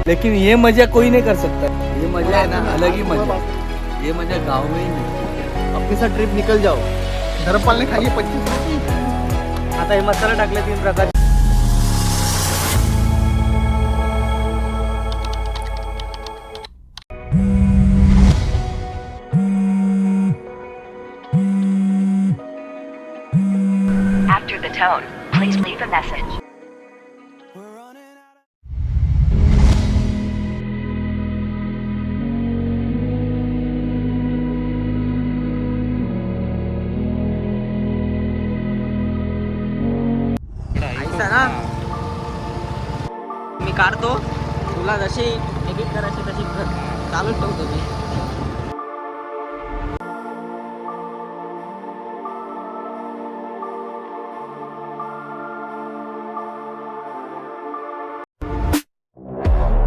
लेकिन ये मजा कोई नहीं कर सकता। ये मजा है ना अलग ही मजा, ये मजा गाँव में ही नहीं। अपने साथ ट्रिप निकल जाओ। धर्मपाल ने खाई 25। आता हे मसाला टाकले 3 प्रकार। After the tone, please leave a message. ऐसा ना मी काढतो, तुला जशी एडिट करायची तशी चालूच ठेवतो मी.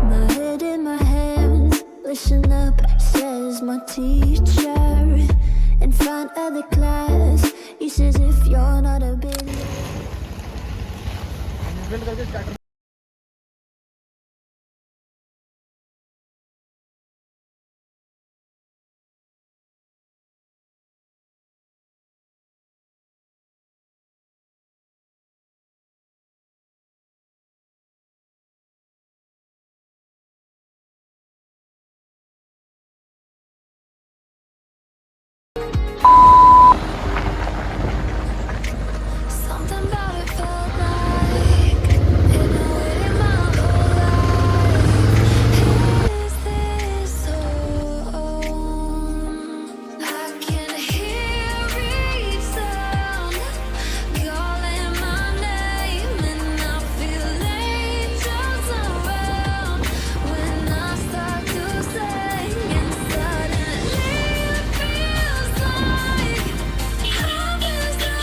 My head in my hands, listen up, says my teacher. In front of the class, he says if you're not a big something about it felt like I've been waiting my whole life. Is this home? I can hear each sound calling my name, and I feel angels around when I start to sing, and suddenly it feels like heaven's the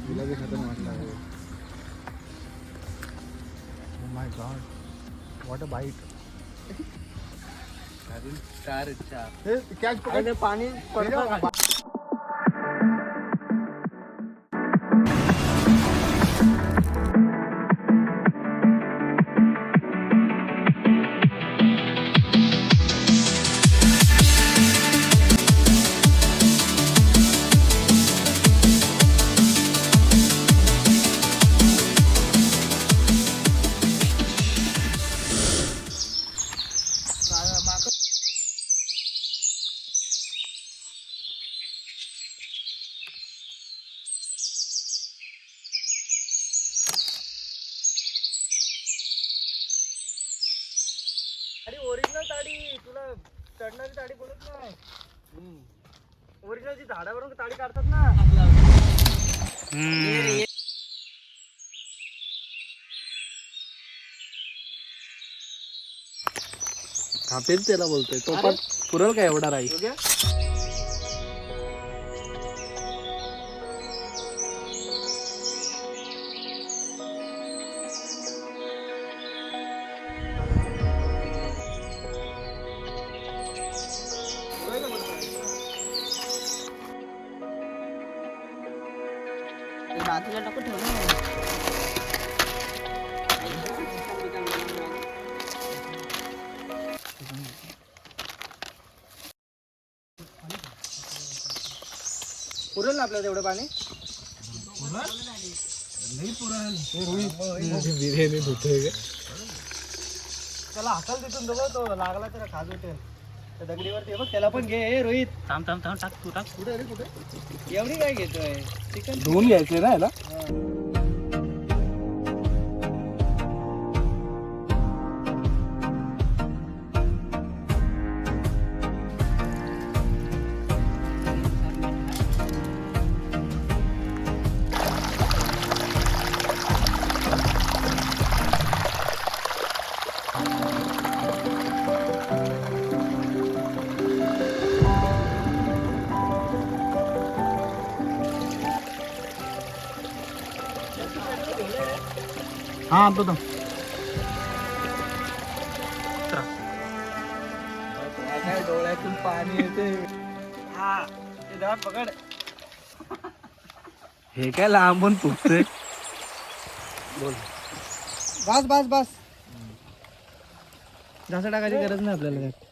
तुला भी खतम वाटला आहे. Oh my God, what a bite. चार चार हे catch पकड. पाणी पडतं का? अरे ओरिजिनल ताडी, तुला चढणारी ताडी बोलत नाही. ओरिजिनल जी झाडावरून ताडी काढतात ना. हा तेच त्याला बोलतोय. तो पण पुरल का एवढा राई? बाजूला टाकून ठेव ना. पुरेल ना आपल्याला तेवढं पाणी? बिर्याणी धुतोय. त्याला हाकल तिथून बघ, तो लागला त्याला खाज उठेल. त्या दगडीवरती बघ, त्याला पण घे. ए रोहित, थांब थांब थांब, टाक तू टाक. कुठे रे कुठे? एवढी काय घेतोय? चिकन धुवून घ्यायचे ना याला. हा आणतो तो. काय डोळ्यातून पाणी येते. हा ते धर, पकड. हे काय लांबून फुटतंय. बोल. बस बस बस. जास्त टाकायची गरज नाही आपल्याला त्यात.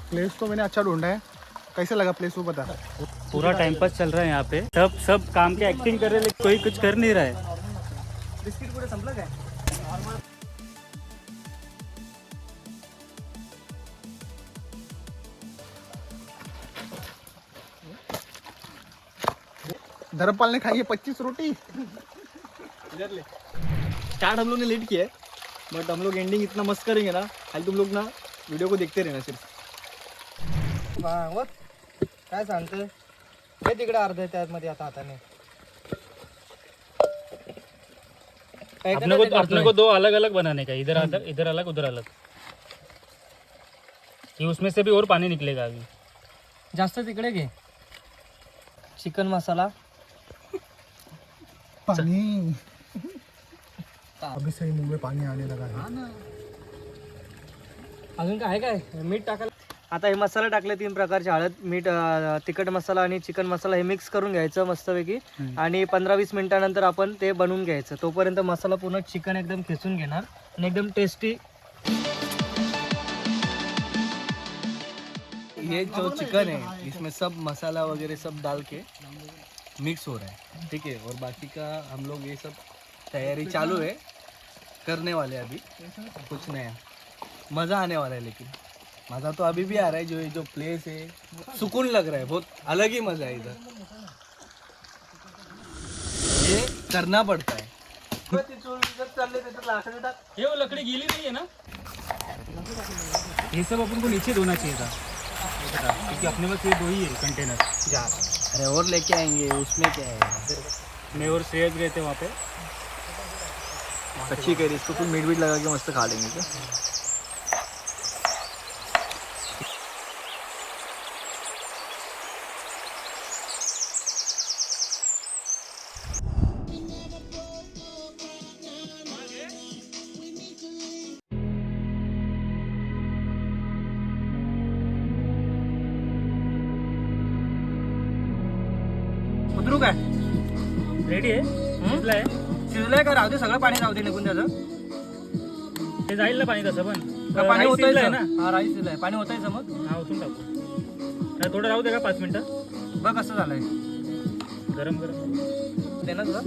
प्लेस तो मैंने अच्छा ढूंढा है. कैसे लगा प्लेस वो बता. पूरा टाइम पास चल रहा है यहाँ पे. सब काम के एक्टिंग कर रहे हैं लेकिन कोई कुछ कर नहीं रहा है. बिस्किट पुढे संपलं काय. धर्मपाल ने खाई है 25 रोटी. स्टार्ट हम लोग ने लेट किया है बट हम लोग एंडिंग इतना मस्त करेंगे ना. खाली तुम लोग ना वीडियो को देखते रहना सिर्फ. काय सांगते हे तिकडे अर्ध त्यामध्ये आता हाताने. अपने को 2 अलग अलग बनाने का. इधर अलग उधर अलग. कि उसमें से भी और पानी निकलेगा अभी. जास्त तिकडे घे. चिकन मसाला पानी. अभी सही मुंह में पानी आने लगा है. अजून काय काय मीठ टाकायला. आता हे मसाला टाकले 3 प्रकारचे. हळद, मीठ, तिखट मसाला आणि चिकन मसाला हे मिक्स करून घ्यायचं मस्तपैकी. आणि 15-20 मिनिटानंतर आपण ते बनवून घ्यायचं. तोपर्यंत मसाला पूर्ण चिकन एकदम खेचून घेणार आणि एकदम टेस्टी. ये जो चिकन है इसमें सब मसाला वगैरह सब डाल के मिक्स हो रहा है. ठीक है. और बाकी का हम लोग ये सब तैयारी चालू है करने वाले. अभी कुछ नया मज़ा आने वाला है. लेकिन मज़ा तो अभी भी आ रहा है. जो प्लेस है सुकून लग रहा है. बहुत अलग ही मज़ा है इधर. ये करना पड़ता है. ये वो लकड़ी गीली नहीं है ना. ये सब अपन को नीचे धोना चाहिए था क्योंकि अपने पास ये 2 ही है कंटेनर जार. अरे और लेके आएंगे. उसमें क्या है. मैं और श्रेयस गए थे वहाँ पे. अच्छी करी. इसको कुछ मीट वीट लगा के मस्त खा लेंगे. क्या उतरू काय. रेडी आहे. शिजलाय. शिजलंय का. राहू दे सगळं पाणी राहू दे निघून त्याचं. ते जाईल ना पाणी तसं पण. पाणी राईस होतंय शिजलाय ना. ना. हा राईस शिजलाय. पाणी होतंय मग. हा ओतून टाकू. थोडं राहू दे का 5 मिनिटं. बघ कसं झालंय. गरम दे ना तुला.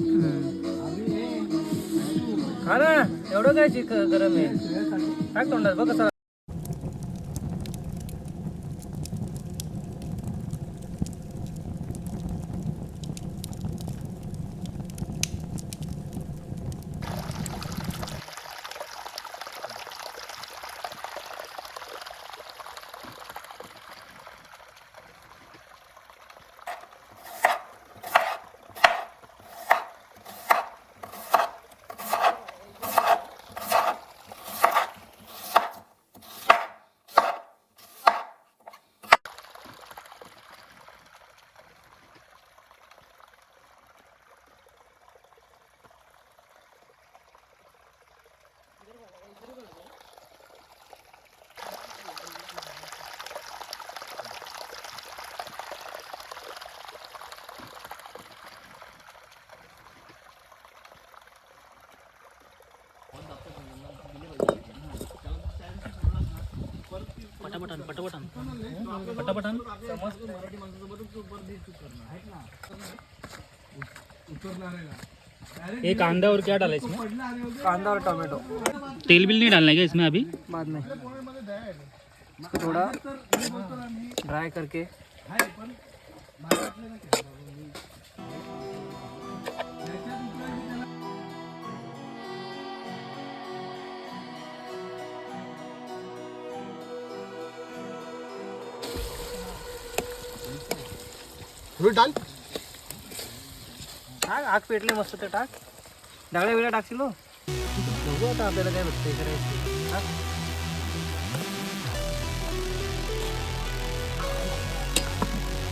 खा ना. एवढं काय गरम आहे. टाक तोंडात. बघ कसं. पटापटान पटापटान पटापटान उतरणार आहे ना. ये कांदा और क्या डाला इसमें? कांदा और टमाटो तेल बिल नहीं डालना है क्या इसमें अभी? बाद में इसको थोड़ा ड्राई करके थोडी डाल टाक आग पेटले मस्त ते टाक डागळ्या वेळा टाकशील हो बघू आता आपल्याला काय भेटते करायचं टाक.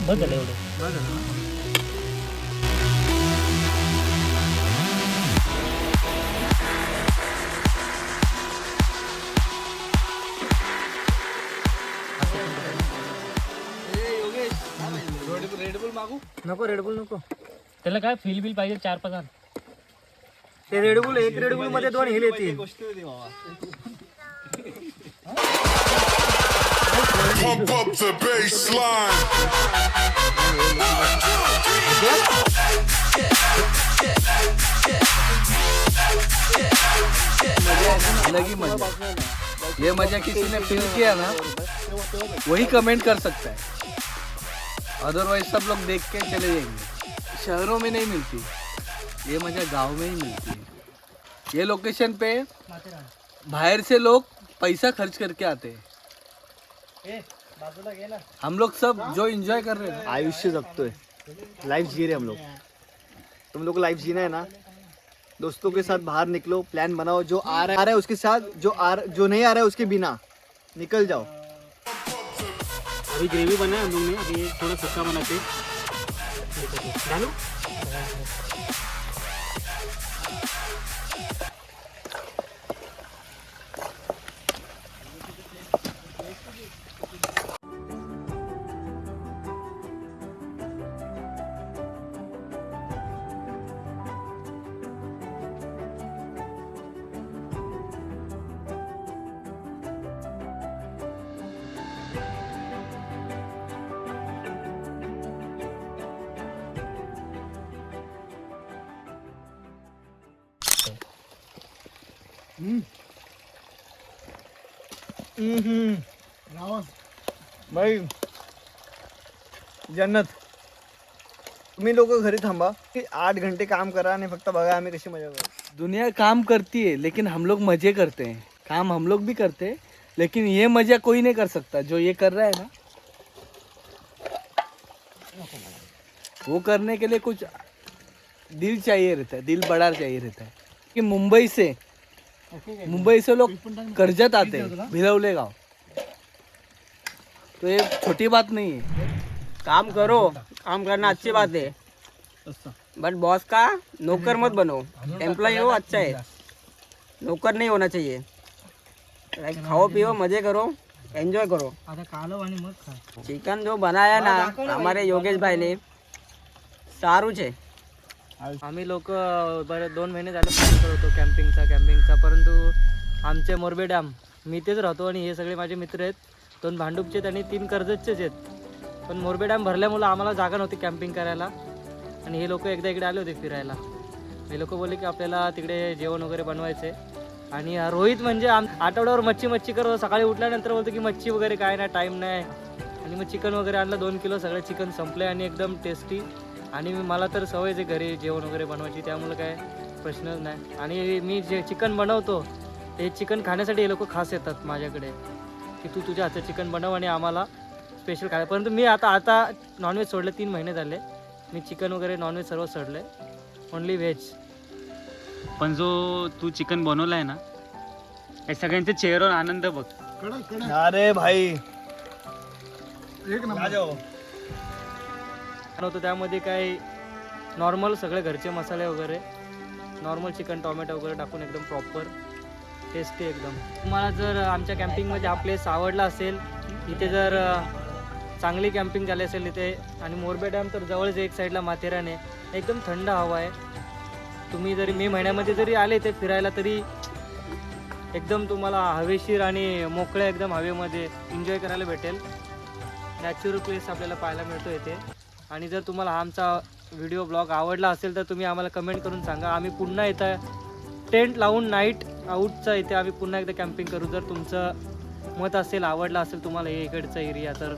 बस झालं एवढं. बरं झालं ना? रेडबुल मागू नको रेडबुल नको त्याला काय फील बिल पाहिजे 4-5 आण. ते रेडबुल एक रेडबुल मध्ये 2 हिल येतील. Pump up the baseline. अलग ही मजा. ये मजा किसी ने फील किया ना वही कमेंट कर सकता है. अदरवाइज सब लोग देख के चले जाएंगे. शहरों में नहीं मिलती ये मजा, गांव में ही मिलती है. ये लोकेशन पे बाहर से लोग पैसा खर्च करके आते हैं. हम लोग सब जो एंजॉय कर रहे हैं ना, आयुष्य जगतोय, लाइफ जी रहे हम लोग. तुम लोग को लाइफ जीना है ना, दोस्तों के साथ बाहर निकलो, प्लान बनाओ, जो आ रहा है उसके साथ, जो नहीं आ रहा है उसके बिना निकल जाओ. अभी ग्रेवी बना है हम लोग ने, अभी थोड़ा सूखा बनाते डालो. भाई जन्नत. तुम्ही लोक घरी थांबा की 8 घंटे काम करा आणि फक्त बघा आम्ही कशी मजा करतो. दुनिया काम करती है लेकिन हम लोग मजे करते हैं. काम हम लोग भी करते हैं लेकिन ये मजा कोई नहीं कर सकता जो ये कर रहा है ना. वो करने के लिए कुछ दिल चाहिए रहता है, दिल बड़ा चाहिए रहता है. कि मुंबई से लोग कर्जत आते हैं, भिलवले गाँव. तो ये छोटी बात नहीं है. काम करो, काम करना अच्छी बात है, बट बॉस का नौकर मत बनो. एम्प्लॉय हो अच्छा है, नौकर नहीं होना चाहिए. लाइक खाओ पियो, मजे करो, एंजॉय करो. चिकन जो बनाया ना हमारे योगेश भाई ने, सारू छे. आम्ही लोक बरे 2 महिने झाले प्लॅन करत होतो कॅम्पिंगचा, परंतु आमचे मोरबे डॅम, मी तेच राहतो आणि हे सगळे माझे मित्र आहेत. 2 भांडूपचे आणि 3 कर्जतचेच आहेत. पण मोरबे डॅम भरल्यामुळं आम्हाला जागा नव्हती कॅम्पिंग करायला. आणि हे लोक एकदा इकडे आले होते फिरायला. हे लोक बोलले की आपल्याला तिकडे जेवण वगैरे बनवायचे. आणि रोहित म्हणजे आठवड्यावर मच्छी करतो. सकाळी उठल्यानंतर बोलतो की मच्छी वगैरे काय नाही, टाईम नाही. आणि मग चिकन वगैरे आणलं 2 किलो. सगळं चिकन संपलं आणि एकदम टेस्टी. आणि मला तर सवयच आहे घरी जेवण वगैरे बनवायची, त्यामुळे काय प्रश्नच नाही. आणि मी जे चिकन बनवतो ते चिकन खाण्यासाठी हे लोक खास येतात माझ्याकडे की तू तुझ्या हातचं चिकन बनव आणि आम्हाला स्पेशल खायला. परंतु मी आता नॉनव्हेज सोडलं. 3 महिने झाले मी चिकन वगैरे नॉनव्हेज सर्व सोडलं आहे. Only veg. पण जो तू चिकन बनवला आहे ना, हे सगळ्यांच्या चेहऱ्यावर आनंद बघ. अरे भाई एक नंबर. बनवतो त्यामध्ये काय नॉर्मल सगळे घरचे मसाले वगैरे, नॉर्मल चिकन टोमॅटो वगैरे टाकून एकदम प्रॉपर टेस्टी एकदम. तुम्हाला जर आमच्या कॅम्पिंगमध्ये हा प्लेस आवडला असेल, इथे जर चांगली कॅम्पिंग झाली असेल इथे, आणि मोरबे डॅम तर जवळच एक साईडला माथेरान आहे, एकदम थंड हवा आहे. तुम्ही जरी मे महिन्यामध्ये जरी आले इथे फिरायला तरी एकदम तुम्हाला हवेशीर आणि मोकळ्या एकदम हवेमध्ये एन्जॉय करायला भेटेल. नॅचरल प्लेस आपल्याला पाहायला मिळतो इथे. आणि जर तुम्हाला आमचा व्हिडिओ ब्लॉग आवडला असेल तर तुम्ही आम्हाला कमेंट करून सांगा. आम्ही पुन्हा इथं टेंट लावून नाईट आऊटचं इथे आम्ही पुन्हा एकदा कॅम्पिंग करू. जर तुमचं मत असेल, आवडला असेल तुम्हाला हे इकडचा एरिया, तर